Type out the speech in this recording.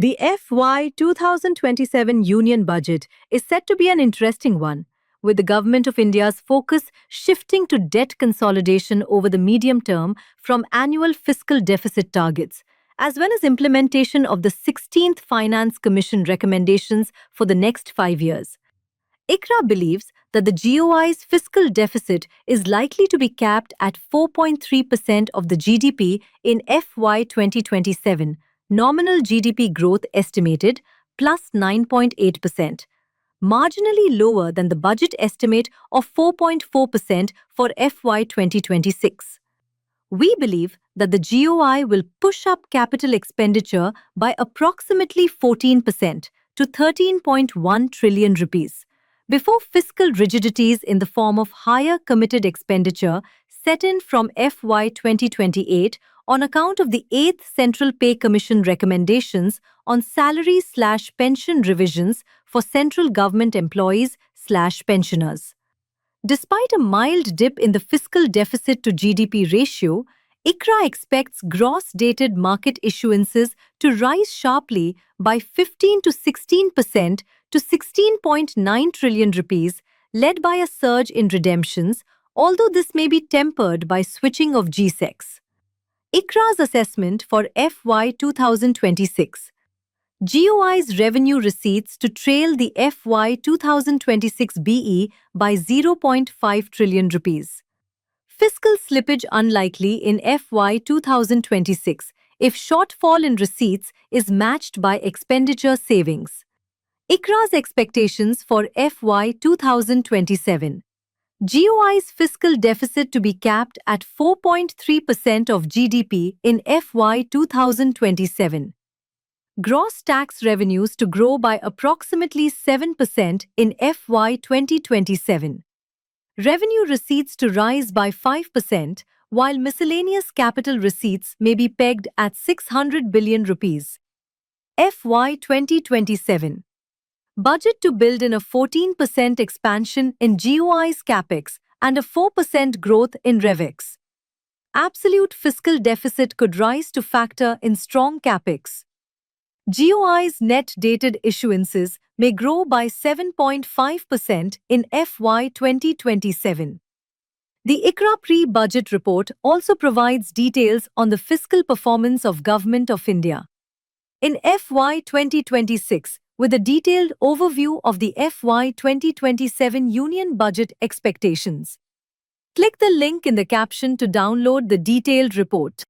The FY 2027 Union Budget is set to be an interesting one, with the Government of India's focus shifting to debt consolidation over the medium term from annual fiscal deficit targets, as well as implementation of the 16th Finance Commission recommendations for the next 5 years. ICRA believes that the GOI's fiscal deficit is likely to be capped at 4.3% of the GDP in FY 2027, nominal GDP growth estimated plus 9.8%, marginally lower than the budget estimate of 4.4% for FY 2026. We believe that the GOI will push up capital expenditure by approximately 14% to 13.1 trillion rupees before fiscal rigidities in the form of higher committed expenditure set in from FY 2028 on account of the 8th Central Pay Commission recommendations on salary/pension revisions for central government employees/pensioners. Despite a mild dip in the fiscal deficit to GDP ratio, ICRA expects gross dated market issuances to rise sharply by 15 to 16% to 16.9 trillion rupees, led by a surge in redemptions, although this may be tempered by switching of GSECs. ICRA's assessment for FY 2026. GOI's revenue receipts to trail the FY 2026 BE by 0.5 trillion rupees. Fiscal slippage unlikely in FY 2026 if shortfall in receipts is matched by expenditure savings. ICRA's expectations for FY 2027. GOI's fiscal deficit to be capped at 4.3% of GDP in FY 2027. Gross tax revenues to grow by approximately 7% in FY 2027. Revenue receipts to rise by 5%, while miscellaneous capital receipts may be pegged at 600 billion rupees. FY 2027. Budget to build in a 14% expansion in GOI's capex and a 4% growth in RevEx. Absolute fiscal deficit could rise to factor in strong capex. GOI's net dated issuances may grow by 7.5% in FY 2027. The ICRA pre-budget report also provides details on the fiscal performance of Government of India. In FY 2026, with a detailed overview of the FY 2027 Union Budget expectations. Click the link in the caption to download the detailed report.